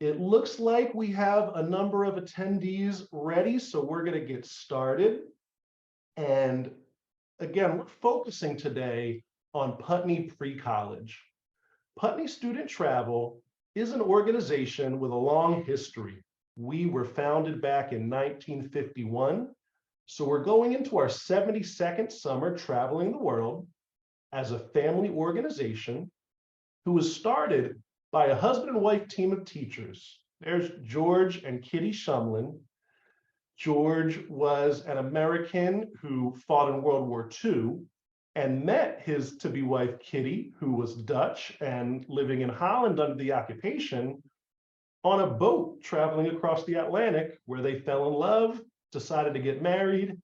It looks like we have a number of attendees ready, so we're going to get started. And again, we're focusing today on Putney Pre-College. Putney Student Travel is an organization with a long history. We were founded back in 1951, so we're going into our 72nd summer traveling the world as a family organization who was started by a husband and wife team of teachers. There's George and Kitty Shumlin. George was an American who fought in World War II and met his to-be wife, Kitty, who was Dutch and living in Holland under the occupation, on a boat traveling across the Atlantic, where they fell in love, decided to get married,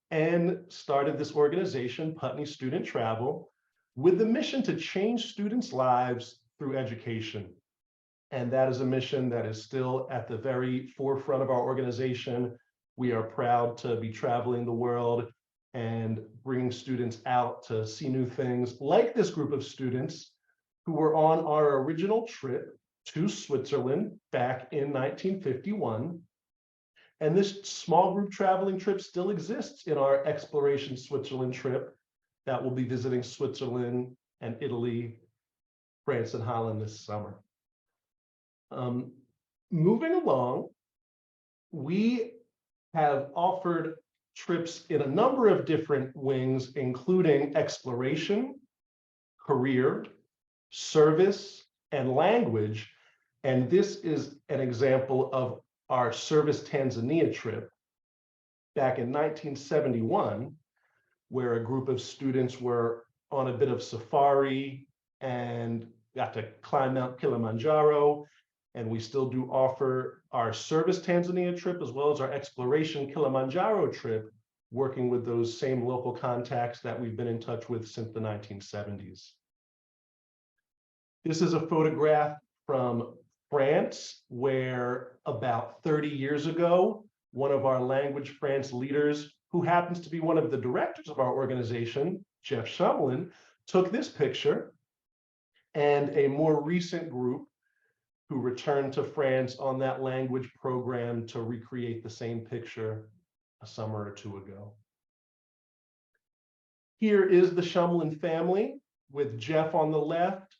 and started this organization, Putney Student Travel, with the mission to change students' lives through education. And that is a mission that is still at the very forefront of our organization. We are proud to be traveling the world and bringing students out to see new things, like this group of students who were on our original trip to Switzerland back in 1951. And this small group traveling trip still exists in our Exploration Switzerland trip that will be visiting Switzerland and Italy, France, and Holland this summer. Moving along, we have offered trips in a number of different wings, including exploration, career, service, and language. And this is an example of our Service Tanzania trip back in 1971, where a group of students were on a bit of safari and got to climb Mount Kilimanjaro. And we still do offer our Service Tanzania trip as well as our Exploration Kilimanjaro trip, working with those same local contacts that we've been in touch with since the 1970s. This is a photograph from France, where about 30 years ago, one of our Language France leaders, who happens to be one of the directors of our organization, Jeff Shumlin, took this picture, and a more recent group who returned to France on that language program to recreate the same picture a summer or two ago. Here is the Shumlin family with Jeff on the left,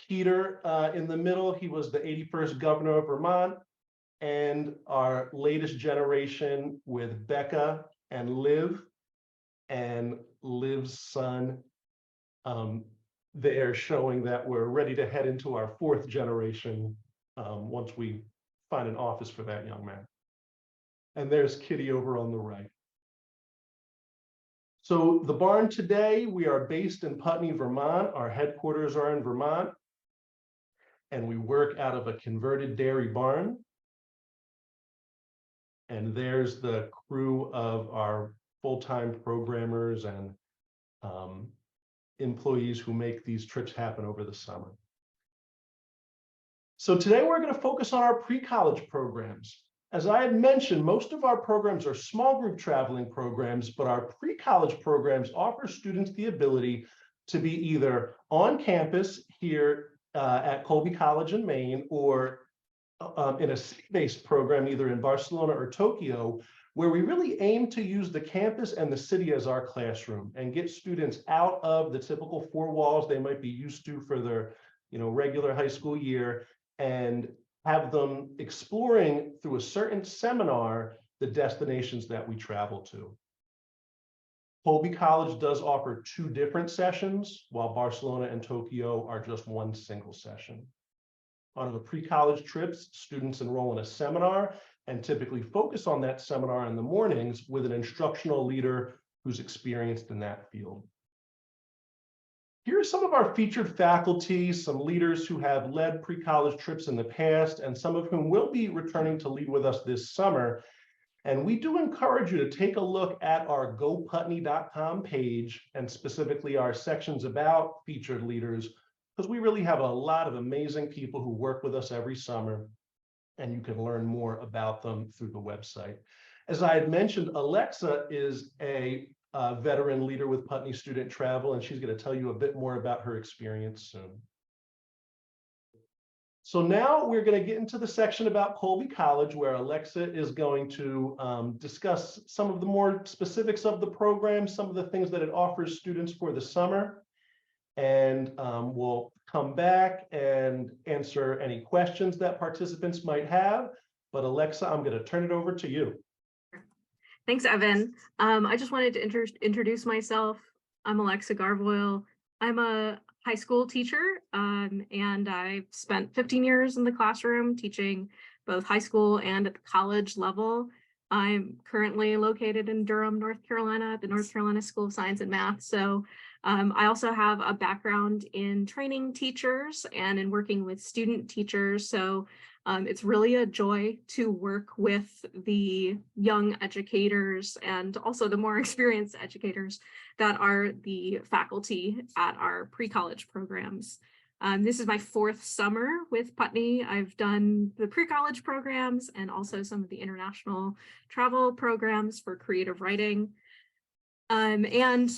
Peter in the middle. He was the 81st governor of Vermont, and our latest generation with Becca and Liv, and Liv's son there, showing that we're ready to head into our 4th generation once we find an office for that young man. And there's Kitty over on the right. So the barn today, we are based in Putney, Vermont. Our headquarters are in Vermont, and we work out of a converted dairy barn. And there's the crew of our full-time programmers and employees who make these trips happen over the summer. So today we're going to focus on our pre-college programs. As I had mentioned, most of our programs are small group traveling programs, but our pre-college programs offer students the ability to be either on campus here at Colby College in Maine, or in a city-based program either in Barcelona or Tokyo, where we really aim to use the campus and the city as our classroom and get students out of the typical 4 walls they might be used to for their regular high school year, and have them exploring through a certain seminar the destinations that we travel to. Colby College does offer 2 different sessions, while Barcelona and Tokyo are just 1 single session. On the pre-college trips, students enroll in a seminar and typically focus on that seminar in the mornings with an instructional leader who's experienced in that field. Here are some of our featured faculty, some leaders who have led pre-college trips in the past, and some of whom will be returning to lead with us this summer. And we do encourage you to take a look at our goputney.com page, and specifically our sections about featured leaders, because we really have a lot of amazing people who work with us every summer, and you can learn more about them through the website. As I had mentioned, Alexa is a veteran leader with Putney Student Travel, and she's going to tell you a bit more about her experience soon. So now we're going to get into the section about Colby College, where Alexa is going to discuss some of the more specifics of the program, some of the things that it offers students for the summer. And we'll come back and answer any questions that participants might have. But Alexa, I'm going to turn it over to you. Thanks, Evan. I just wanted to introduce myself. I'm Alexa Garvoille. I'm a high school teacher, and I've spent 15 years in the classroom teaching both high school and at the college level. I'm currently located in Durham, North Carolina, at the North Carolina School of Science and Math. So I also have a background in training teachers and in working with student teachers. So it's really a joy to work with the young educators and also the more experienced educators that are the faculty at our pre-college programs. This is my 4th summer with Putney. I've done the pre-college programs and also some of the international travel programs for creative writing. And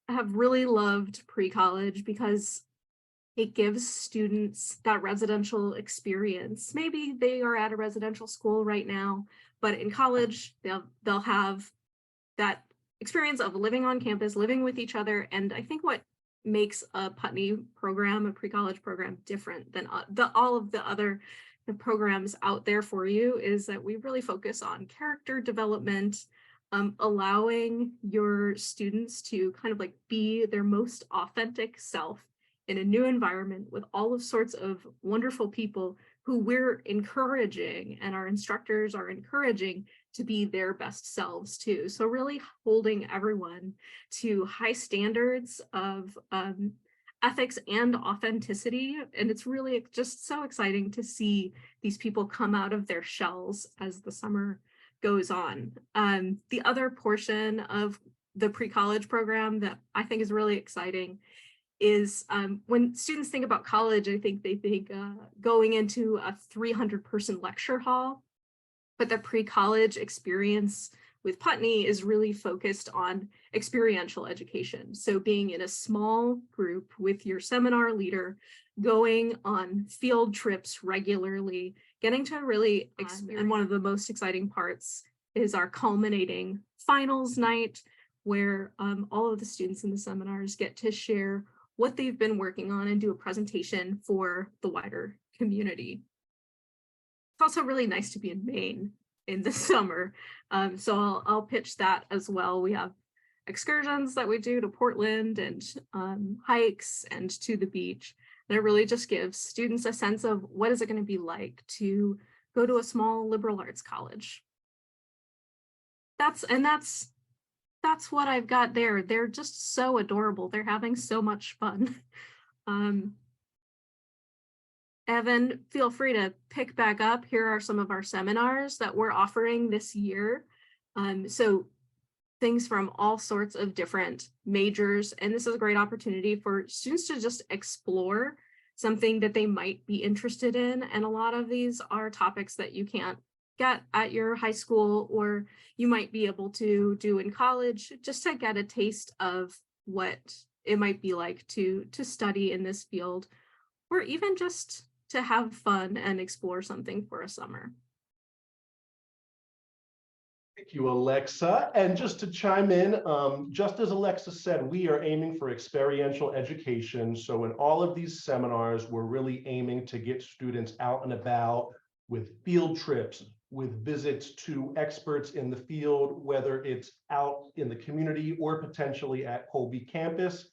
I have really loved pre-college because it gives students that residential experience. Maybe they are at a residential school right now, but in college, they'll have that experience of living on campus, living with each other. And I think what makes a Putney program, a pre-college program, different than all of the other programs out there for you is that we really focus on character development, allowing your students to kind of like be their most authentic self in a new environment with all of sorts of wonderful people who we're encouraging, and our instructors are encouraging to be their best selves too. So really holding everyone to high standards of ethics and authenticity. And it's really just so exciting to see these people come out of their shells as the summer goes on. The other portion of the pre-college program that I think is really exciting is when students think about college, I think they think going into a 300-person lecture hall, but the pre-college experience with Putney is really focused on experiential education. So being in a small group with your seminar leader, going on field trips regularly, getting to really, and one of the most exciting parts is our culminating finals night, where all of the students in the seminars get to share what they've been working on and do a presentation for the wider community. It's also really nice to be in Maine in the summer. So I'll pitch that as well. We have excursions that we do to Portland and hikes and to the beach. And it really just gives students a sense of what is it going to be like to go to a small liberal arts college. That's what I've got there. They're just so adorable. They're having so much fun. Evan, feel free to pick back up. Here are some of our seminars that we're offering this year. So things from all sorts of different majors. And this is a great opportunity for students to just explore something that they might be interested in. And a lot of these are topics that you can't get at your high school, or you might be able to do in college, just to get a taste of what it might be like to study in this field, or even just to have fun and explore something for a summer. Thank you, Alexa. And just to chime in, just as Alexa said, we are aiming for experiential education. So in all of these seminars, we're really aiming to get students out and about with field trips, with visits to experts in the field, whether it's out in the community or potentially at Colby campus.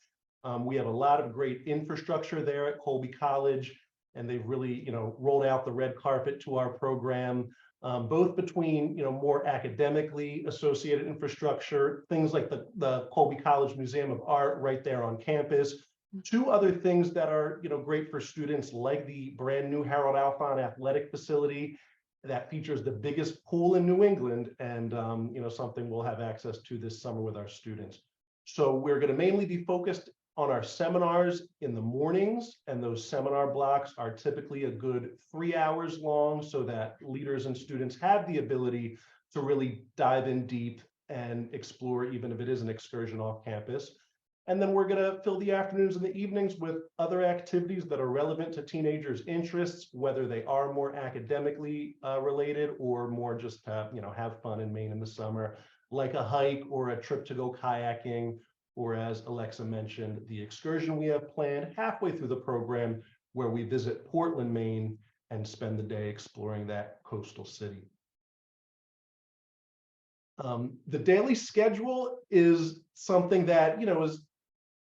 We have a lot of great infrastructure there at Colby College, and they've really, rolled out the red carpet to our program, both between, more academically associated infrastructure, things like the Colby College Museum of Art right there on campus. 2 other things that are, great for students, like the brand new Harold Alfon athletic facility that features the biggest pool in New England, and something we'll have access to this summer with our students. So we're going to mainly be focused on our seminars in the mornings, and those seminar blocks are typically a good 3 hours long, so that leaders and students have the ability to really dive in deep and explore, even if it is an excursion off campus. And then we're going to fill the afternoons and the evenings with other activities that are relevant to teenagers' interests, whether they are more academically related or more just to, have fun in Maine in the summer, like a hike or a trip to go kayaking, or as Alexa mentioned, the excursion we have planned halfway through the program where we visit Portland, Maine, and spend the day exploring that coastal city. The daily schedule is something that, is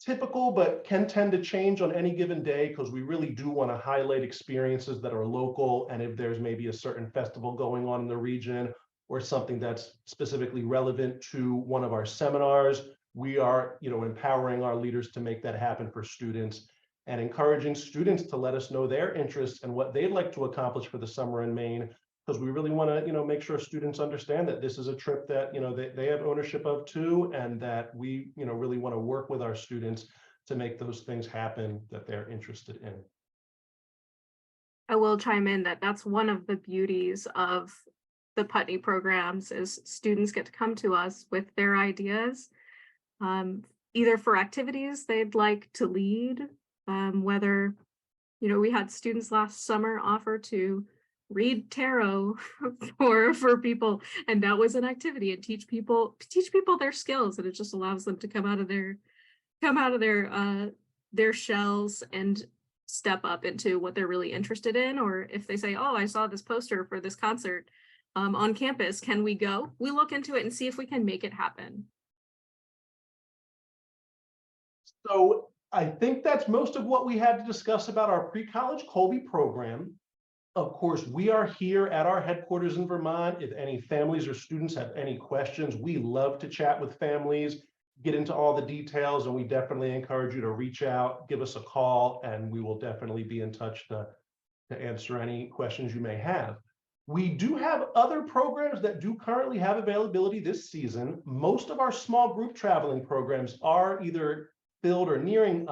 typical, but can tend to change on any given day because we really do want to highlight experiences that are local. And if there's maybe a certain festival going on in the region or something that's specifically relevant to one of our seminars, we are, empowering our leaders to make that happen for students and encouraging students to let us know their interests and what they'd like to accomplish for the summer in Maine, because we really want to, make sure students understand that this is a trip that, they have ownership of too, and that we, really want to work with our students to make those things happen that they're interested in. I will chime in that that's one of the beauties of the Putney programs is students get to come to us with their ideas, either for activities they'd like to lead, whether, we had students last summer offer to read tarot for people, and that was an activity, and teach people their skills, and it just allows them to come out of their shells and step up into what they're really interested in. Or if they say, oh, I saw this poster for this concert on campus, can we go? We look into it and see if we can make it happen. So I think that's most of what we had to discuss about our Pre-College Colby program. Of course, we are here at our headquarters in Vermont. If any families or students have any questions, we love to chat with families, get into all the details, and we definitely encourage you to reach out, give us a call, and we will definitely be in touch to answer any questions you may have. We do have other programs that do currently have availability this season. Most of our small group traveling programs are either filled or nearing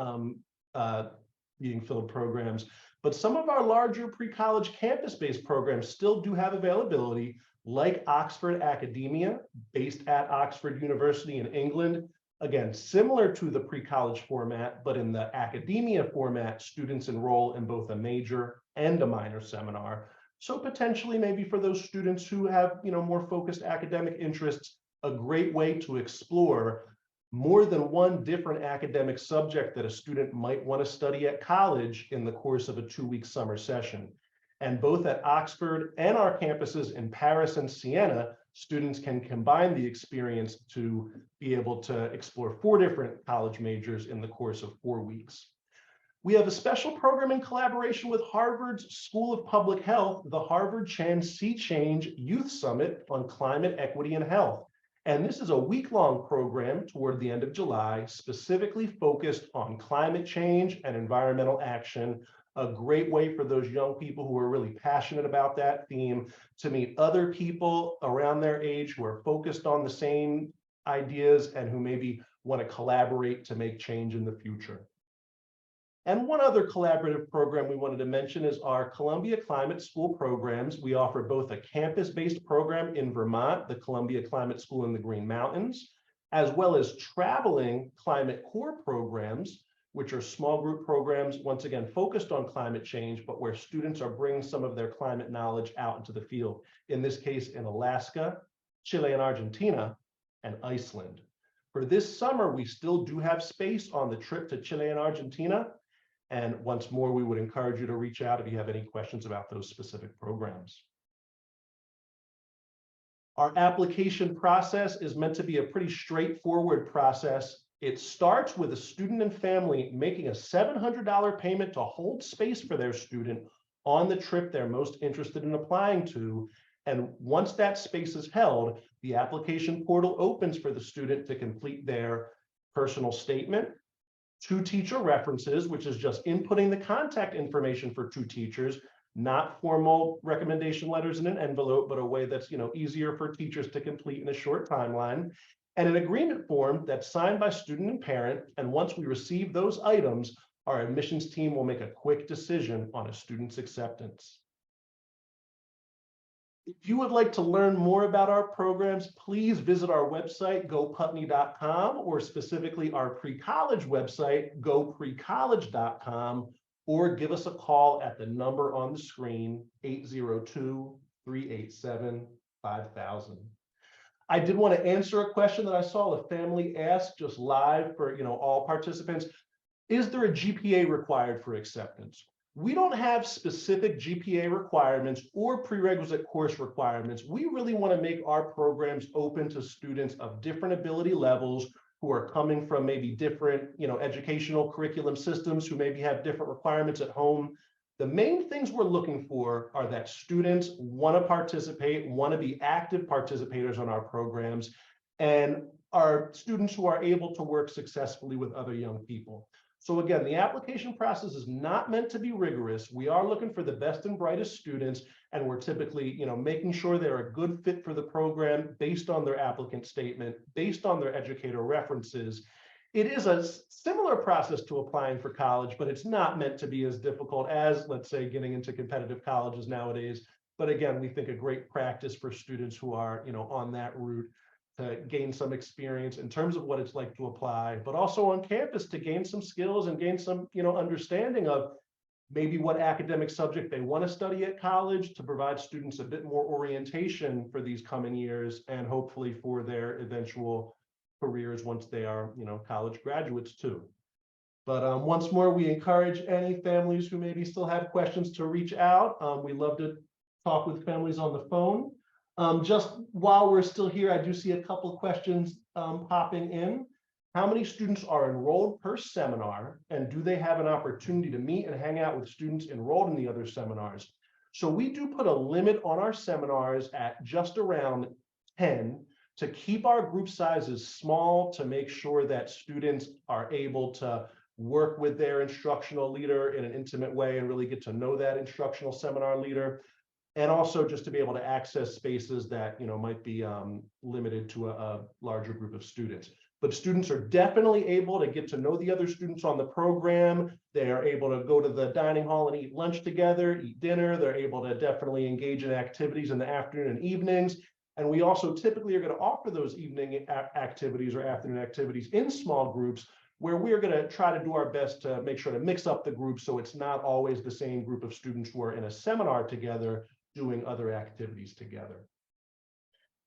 being filled programs. But some of our larger pre-college campus-based programs still do have availability, like Oxford Academia, based at Oxford University in England. Again, similar to the pre-college format, but in the academia format, students enroll in both a major and a minor seminar. So potentially maybe for those students who have, more focused academic interests, a great way to explore more than one different academic subject that a student might want to study at college in the course of a 2-week summer session. And both at Oxford and our campuses in Paris and Siena, students can combine the experience to be able to explore 4 different college majors in the course of 4 weeks. We have a special program in collaboration with Harvard's School of Public Health, the Harvard Chan Sea Change Youth Summit on Climate Equity and Health. And this is a week-long program toward the end of July, specifically focused on climate change and environmental action. A great way for those young people who are really passionate about that theme to meet other people around their age who are focused on the same ideas and who maybe want to collaborate to make change in the future. And one other collaborative program we wanted to mention is our Columbia Climate School programs. We offer both a campus-based program in Vermont, the Columbia Climate School in the Green Mountains, as well as traveling climate core programs, which are small group programs, once again, focused on climate change, but where students are bringing some of their climate knowledge out into the field, in this case, in Alaska, Chile and Argentina, and Iceland. For this summer, we still do have space on the trip to Chile and Argentina. And once more, we would encourage you to reach out if you have any questions about those specific programs. Our application process is meant to be a pretty straightforward process. It starts with a student and family making a $700 payment to hold space for their student on the trip they're most interested in applying to. And once that space is held, the application portal opens for the student to complete their personal statement, 2 teacher references, which is just inputting the contact information for 2 teachers, not formal recommendation letters in an envelope, but a way that's easier for teachers to complete in a short timeline, and an agreement form that's signed by student and parent. And once we receive those items, our admissions team will make a quick decision on a student's acceptance. If you would like to learn more about our programs, please visit our website, goputney.com, or specifically our pre-college website, goprecollege.com, or give us a call at the number on the screen, 802-387-5000. I did want to answer a question that I saw a family ask just live for all participants. Is there a GPA required for acceptance? We don't have specific GPA requirements or prerequisite course requirements. We really want to make our programs open to students of different ability levels who are coming from maybe different, educational curriculum systems, who maybe have different requirements at home. The main things we're looking for are that students want to participate, want to be active participators on our programs, and are students who are able to work successfully with other young people. So again, the application process is not meant to be rigorous. We are looking for the best and brightest students, and we're typically, making sure they're a good fit for the program based on their applicant statement, based on their educator references. It is a similar process to applying for college, but it's not meant to be as difficult as, let's say, getting into competitive colleges nowadays. But again, we think a great practice for students who are, on that route, to gain some experience in terms of what it's like to apply, but also on campus to gain some skills and gain some, understanding of maybe what academic subject they want to study at college, to provide students a bit more orientation for these coming years and hopefully for their eventual careers once they are, college graduates too. But once more, we encourage any families who maybe still have questions to reach out. We love to talk with families on the phone. Just while we're still here, I do see a couple of questions popping in. How many students are enrolled per seminar, and do they have an opportunity to meet and hang out with students enrolled in the other seminars? So we do put a limit on our seminars at just around 10 to keep our group sizes small, to make sure that students are able to work with their instructional leader in an intimate way and really get to know that instructional seminar leader. And also just to be able to access spaces that might be limited to a larger group of students. But students are definitely able to get to know the other students on the program. They are able to go to the dining hall and eat lunch together, eat dinner. They're able to definitely engage in activities in the afternoon and evenings. And we also typically are going to offer those evening activities or afternoon activities in small groups, where we're going to try to do our best to make sure to mix up the groups so it's not always the same group of students who are in a seminar together doing other activities together.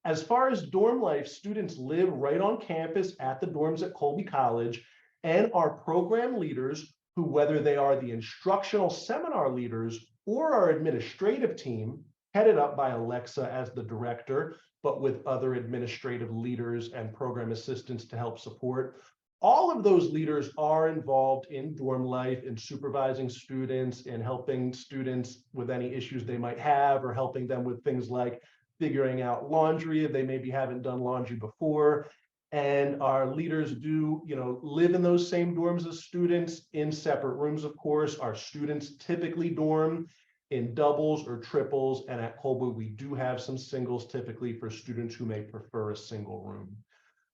As far as dorm life, students live right on campus at the dorms at Colby College, and our program leaders, who, whether they are the instructional seminar leaders or our administrative team, headed up by Alexa as the director, but with other administrative leaders and program assistants to help support. All of those leaders are involved in dorm life, in supervising students, in helping students with any issues they might have, or helping them with things like figuring out laundry if they maybe haven't done laundry before. And our leaders do, live in those same dorms as students, in separate rooms, of course. Our students typically dorm in doubles or triples, and at Colby we do have some singles typically for students who may prefer a single room.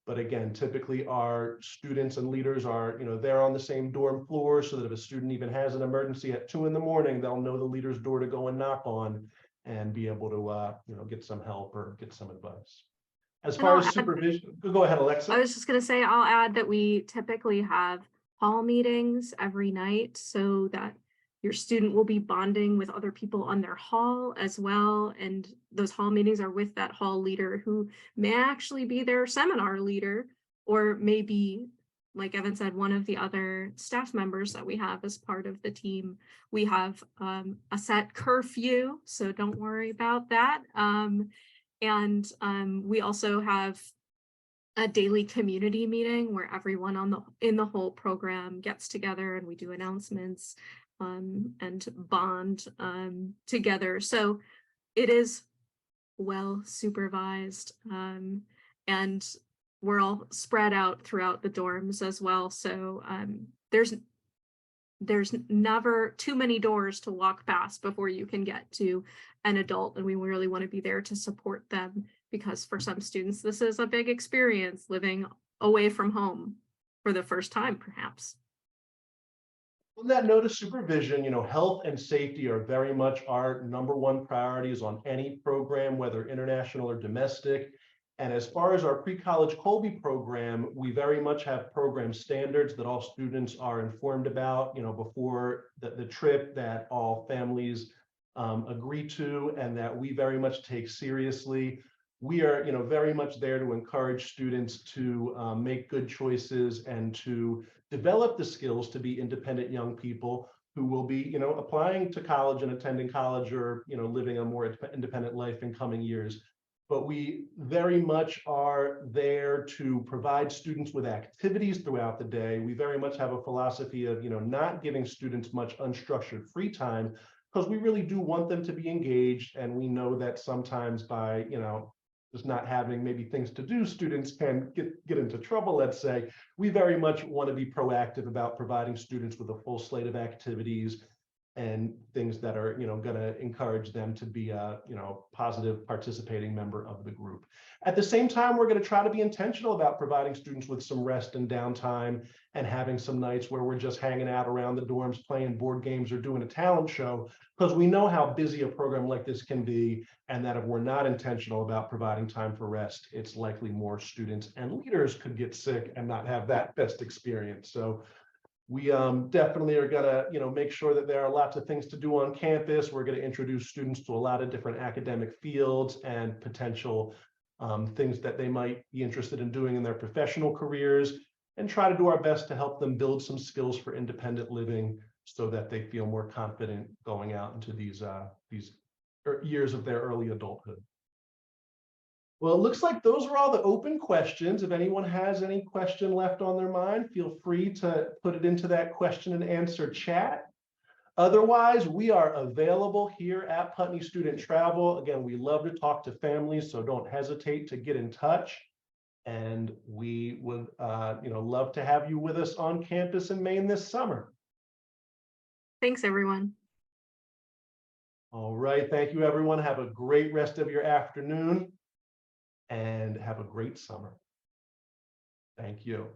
But again, typically our students and leaders are, they're on the same dorm floor, so that if a student even has an emergency at 2 in the morning, they'll know the leader's door to go and knock on and be able to, get some help or get some advice. As And far I'll as add- supervision, go ahead, Alexa. I was just going to say, I'll add that we typically have hall meetings every night, so that your student will be bonding with other people on their hall as well. And those hall meetings are with that hall leader, who may actually be their seminar leader, or maybe, like Evan said, one of the other staff members that we have as part of the team. We have a set curfew, so don't worry about that. And we also have a daily community meeting where everyone in the whole program gets together, and we do announcements and bond together. So it is well supervised, and we're all spread out throughout the dorms as well. So there's never too many doors to walk past before you can get to an adult, and we really want to be there to support them, because for some students this is a big experience, living away from home for the first time perhaps. On that note of supervision, health and safety are very much our #1 priorities on any program, whether international or domestic. And as far as our Pre-College Colby program, we very much have program standards that all students are informed about, before the trip, that all families agree to, and that we very much take seriously. We are, very much there to encourage students to make good choices and to develop the skills to be independent young people who will be, applying to college and attending college, or, living a more independent life in coming years. But we very much are there to provide students with activities throughout the day. We very much have a philosophy of, not giving students much unstructured free time, because we really do want them to be engaged. And we know that sometimes by, just not having maybe things to do, students can get into trouble, let's say. We very much want to be proactive about providing students with a full slate of activities and things that are, going to encourage them to be a, positive participating member of the group. At the same time, we're going to try to be intentional about providing students with some rest and downtime, and having some nights where we're just hanging out around the dorms, playing board games or doing a talent show, because we know how busy a program like this can be, and that if we're not intentional about providing time for rest, it's likely more students and leaders could get sick and not have that best experience. So we definitely are gonna, make sure that there are lots of things to do on campus. We're gonna introduce students to a lot of different academic fields and potential things that they might be interested in doing in their professional careers, and try to do our best to help them build some skills for independent living so that they feel more confident going out into these years of their early adulthood. Well, it looks like those are all the open questions. If anyone has any question left on their mind, feel free to put it into that question and answer chat. Otherwise, we are available here at Putney Student Travel. Again, we love to talk to families, so don't hesitate to get in touch. And we would, love to have you with us on campus in Maine this summer. Thanks, everyone. All right, thank you, everyone. Have a great rest of your afternoon, and have a great summer. Thank you.